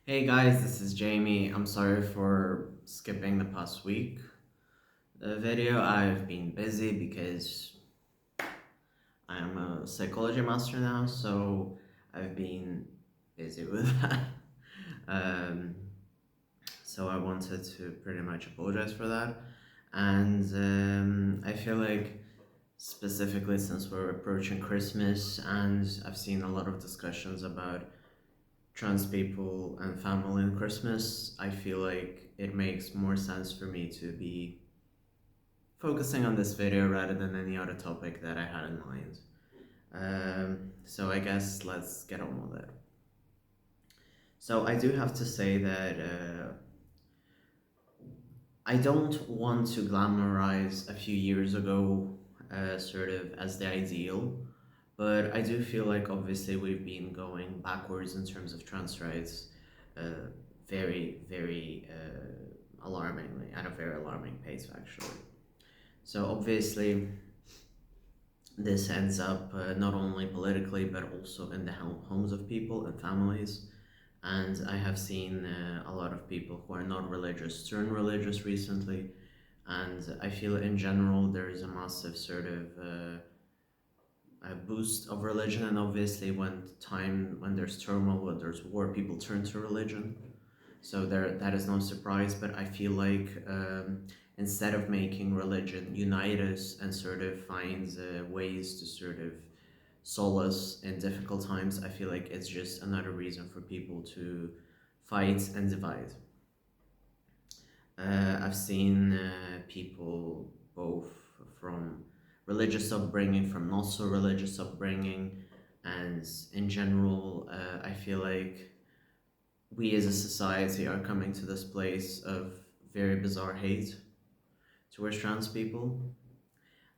Hey guys, this is Jamie. I'm sorry for skipping the past week. The video, I've been busy because I am a psychology master now, so I've been busy with that. Um, so I wanted to pretty much apologize for that. And I feel like, specifically since we're approaching Christmas, and I've seen a lot of discussions about trans people and family in Christmas, I feel like it makes more sense for me to be focusing on this video rather than any other topic that I had in mind. So I guess let's get on with it. So I do have to say that I don't want to glamorize a few years ago sort of as the ideal, but I do feel like obviously we've been going backwards in terms of trans rights uh, very alarmingly, at a very alarming pace actually. So obviously this ends up not only politically but also in the homes of people and families. And I have seen a lot of people who are not religious turn religious recently, and I feel in general there is a massive sort of a boost of religion. And obviously, when there's turmoil, when there's war, people turn to religion. So that is no surprise. But I feel like instead of making religion unite us and sort of find ways to sort of solace in difficult times, I feel like it's just another reason for people to fight and divide. I've seen people both from religious upbringing, from not so religious upbringing, and in general, I feel like we as a society are coming to this place of very bizarre hate towards trans people.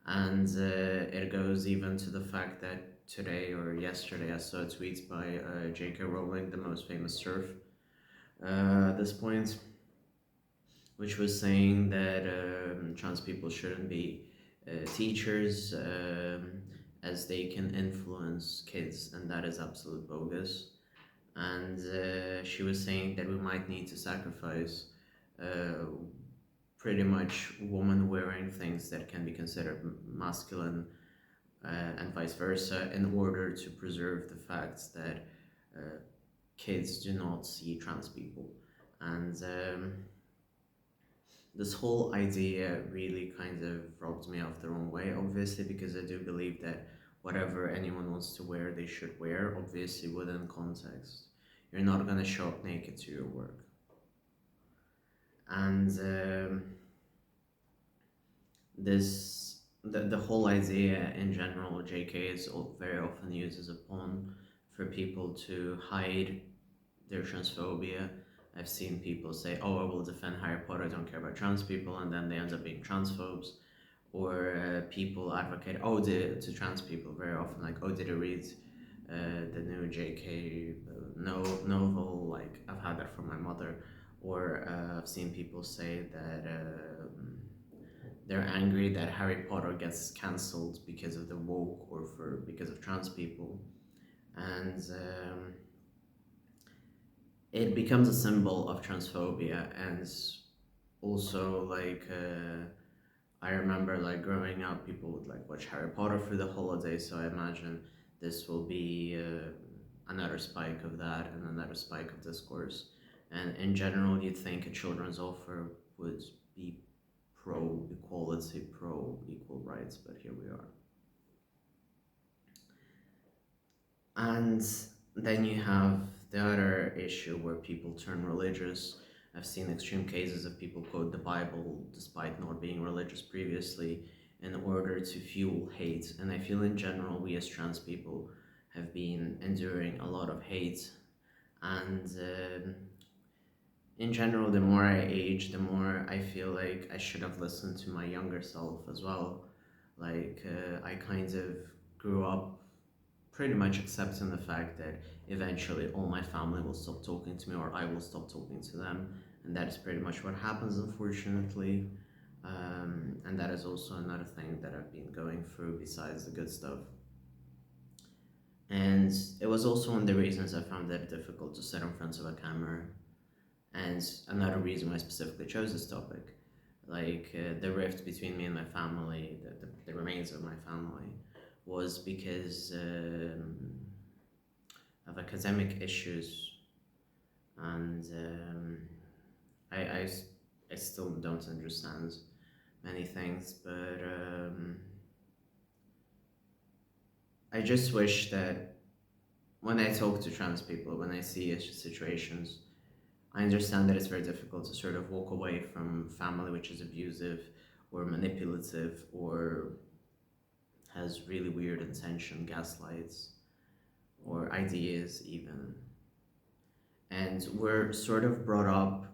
And it goes even to the fact that today or yesterday I saw a tweet by J.K. Rowling, the most famous serf at this point, which was saying that trans people shouldn't be teachers as they can influence kids, and that is absolute bogus. And she was saying that we might need to sacrifice uh, pretty much women wearing things that can be considered masculine and vice versa in order to preserve the fact that uh, kids do not see trans people. And this whole idea really kind of rubbed me off the wrong way, obviously, because I do believe that whatever anyone wants to wear, they should wear, obviously within context. You're not going to show up naked to your work. And the whole idea in general, JK is very often used as a pawn for people to hide their transphobia. I've seen people say, "Oh, I will defend Harry Potter. I don't care about trans people," and then they end up being transphobes. Or people advocate, to trans people very often, like, "Oh, did you read the new J.K. No novel?" Like, I've had that from my mother. Or I've seen people say that they're angry that Harry Potter gets cancelled because of the woke or for because of trans people, and it becomes a symbol of transphobia. And also, like, I remember, like, growing up, people would like watch Harry Potter for the holidays, so I imagine this will be another spike of that and another spike of discourse. And in general, you'd think a children's offer would be pro equality, pro equal rights, but here we are. And then you have the other issue where people turn religious. I've seen extreme cases of people quote the Bible despite not being religious previously in order to fuel hate. And I feel in general, we as trans people have been enduring a lot of hate. And in general, the more I age, the more I feel like I should have listened to my younger self as well. Like, I kind of grew up pretty much accepting the fact that eventually all my family will stop talking to me or I will stop talking to them. And that is pretty much what happens, unfortunately. And that is also another thing that I've been going through besides the good stuff. And it was also one of the reasons I found it difficult to sit in front of a camera, and another reason why I specifically chose this topic. The rift between me and my family, the remains of my family, was because of academic issues, and I, I, s- I still don't understand many things, but I just wish that when I talk to trans people, when I see situations, I understand that it's very difficult to sort of walk away from family which is abusive or manipulative or has really weird intention, gaslights, or ideas even. And we're sort of brought up,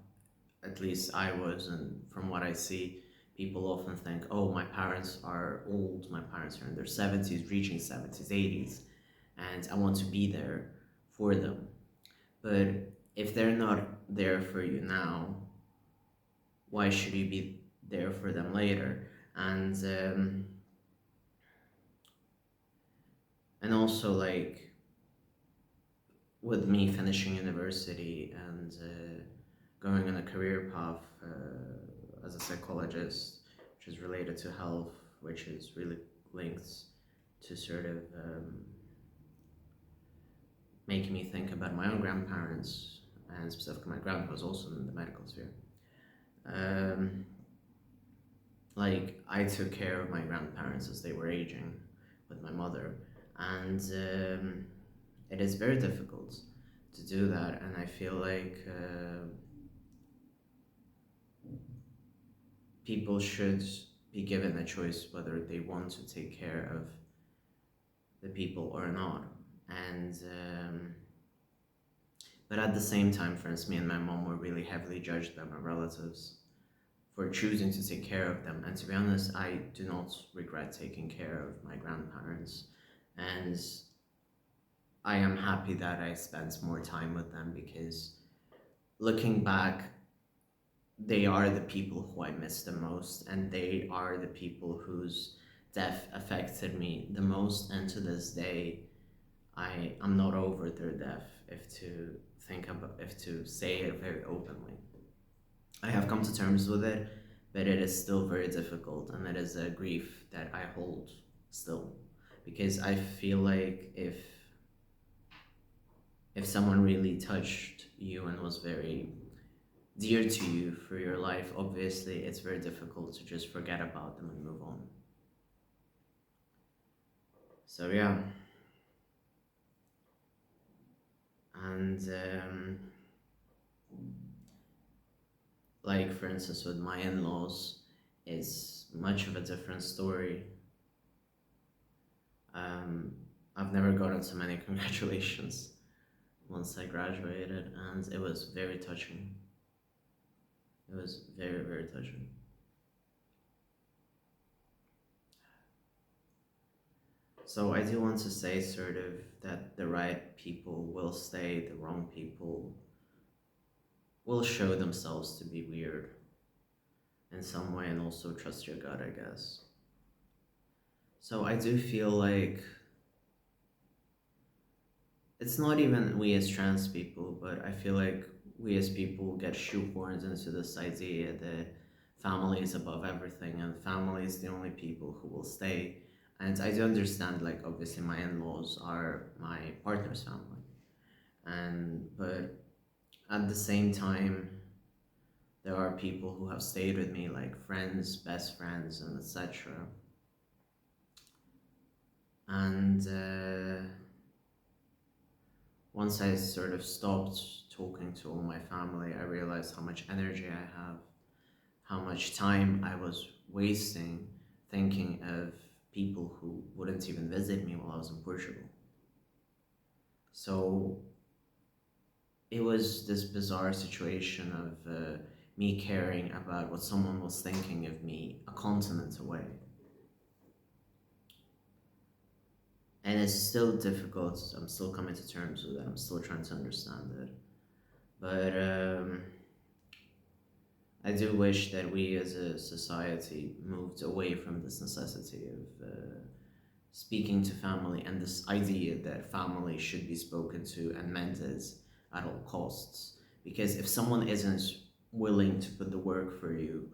at least I was, and from what I see, people often think, oh, my parents are old, my parents are in their 70s, reaching 70s, 80s, and I want to be there for them. But if they're not there for you now, why should you be there for them later? And and also with me finishing university and going on a career path as a psychologist, which is related to health, which is really linked to sort of making me think about my own grandparents, and specifically my grandpa was also in the medical sphere. Um, I took care of my grandparents as they were aging with my mother, and it is very difficult to do that, and I feel like people should be given a choice whether they want to take care of the people or not. And but at the same time, for instance, me and my mom were really heavily judged by my relatives for choosing to take care of them. And to be honest, I do not regret taking care of my grandparents, and I am happy that I spent more time with them, because looking back, they are the people who I miss the most, and they are the people whose death affected me the most. And to this day, I am not over their death, if to say it very openly. I have come to terms with it, but it is still very difficult, and it is a grief that I hold still, because I feel like if someone really touched you and was very dear to you for your life, obviously it's very difficult to just forget about them and move on. So yeah, and for instance, with my in-laws, it's much of a different story. Um, I've never gotten so many congratulations once I graduated, and it was very touching. It was very, very touching. So I do want to say sort of that the right people will stay, the wrong people will show themselves to be weird in some way, and also trust your gut, I guess. So I do feel like it's not even we as trans people, but I feel like we as people get shoehorned into this idea that family is above everything, and family is the only people who will stay. And I do understand, like, obviously my in-laws are my partner's family, and but at the same time, there are people who have stayed with me, like friends, best friends, and etc. And once I sort of stopped talking to all my family, I realized how much energy I have, how much time I was wasting thinking of people who wouldn't even visit me while I was in Portugal. So it was this bizarre situation of me caring about what someone was thinking of me a continent away. And it's still difficult. I'm still coming to terms with it. I'm still trying to understand it. But I do wish that we as a society moved away from this necessity of speaking to family and this idea that family should be spoken to and mended at all costs. Because if someone isn't willing to put the work for you,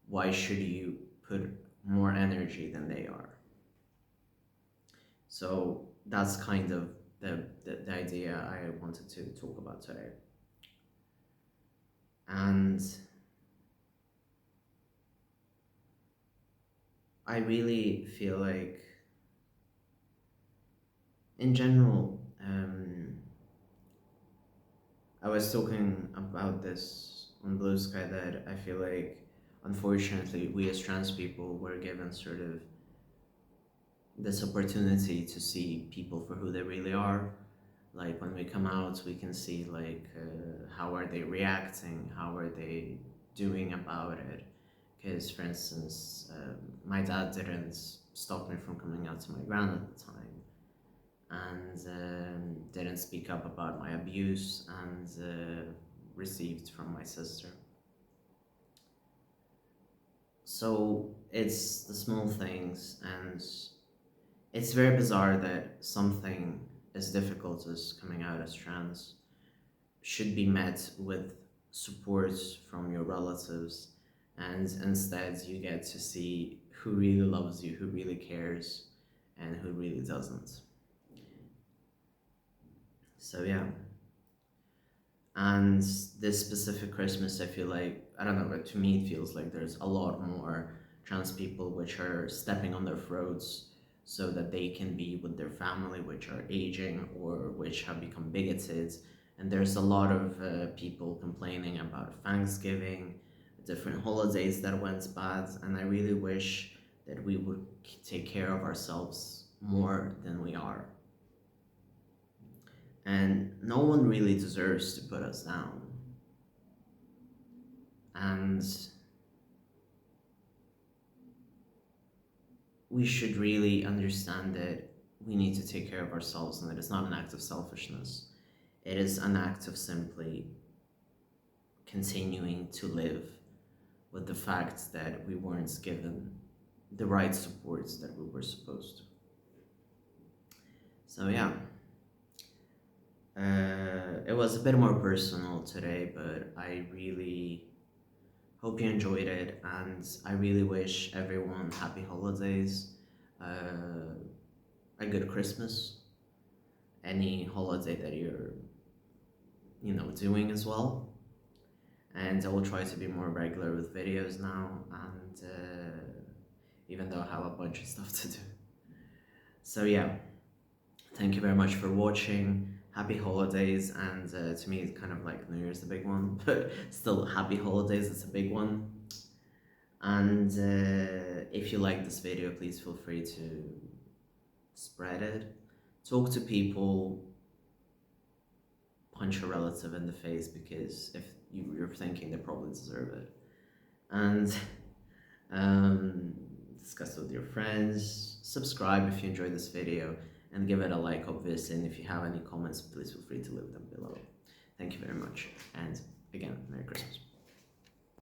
why should you put more energy than they are? So that's kind of the idea I wanted to talk about today. And I really feel like, in general, I was talking about this on Blue Sky, that I feel like, unfortunately, we as trans people were given sort of this opportunity to see people for who they really are. Like when we come out, we can see like how are they reacting, how are they doing about it. Because, for instance, my dad didn't stop me from coming out to my gran at the time, and didn't speak up about my abuse and received from my sister. So it's the small things, and it's very bizarre that something as difficult as coming out as trans should be met with support from your relatives, and instead you get to see who really loves you, who really cares, and who really doesn't. So yeah. And this specific Christmas, I feel like, I don't know, but to me it feels like there's a lot more trans people which are stepping on their throats so that they can be with their family, which are aging or which have become bigoted. And there's a lot of people complaining about Thanksgiving, different holidays that went bad, and I really wish that we would take care of ourselves more than we are. And no one really deserves to put us down. And we should really understand that we need to take care of ourselves, and that it's not an act of selfishness. It is an act of simply continuing to live with the fact that we weren't given the right supports that we were supposed to. So yeah. It was a bit more personal today, but I really hope you enjoyed it, and I really wish everyone happy holidays, a good Christmas, any holiday that you're, doing as well. And I will try to be more regular with videos now, and even though I have a bunch of stuff to do. So yeah, thank you very much for watching. Happy holidays, and to me it's kind of like New Year's the big one, but still happy holidays, it's a big one. And if you like this video, please feel free to spread it, talk to people, punch a relative in the face, because if you're thinking they probably deserve it, and discuss with your friends, subscribe if you enjoyed this video, and give it a like, obviously, and if you have any comments, please feel free to leave them below. Thank you very much, and again, Merry Christmas.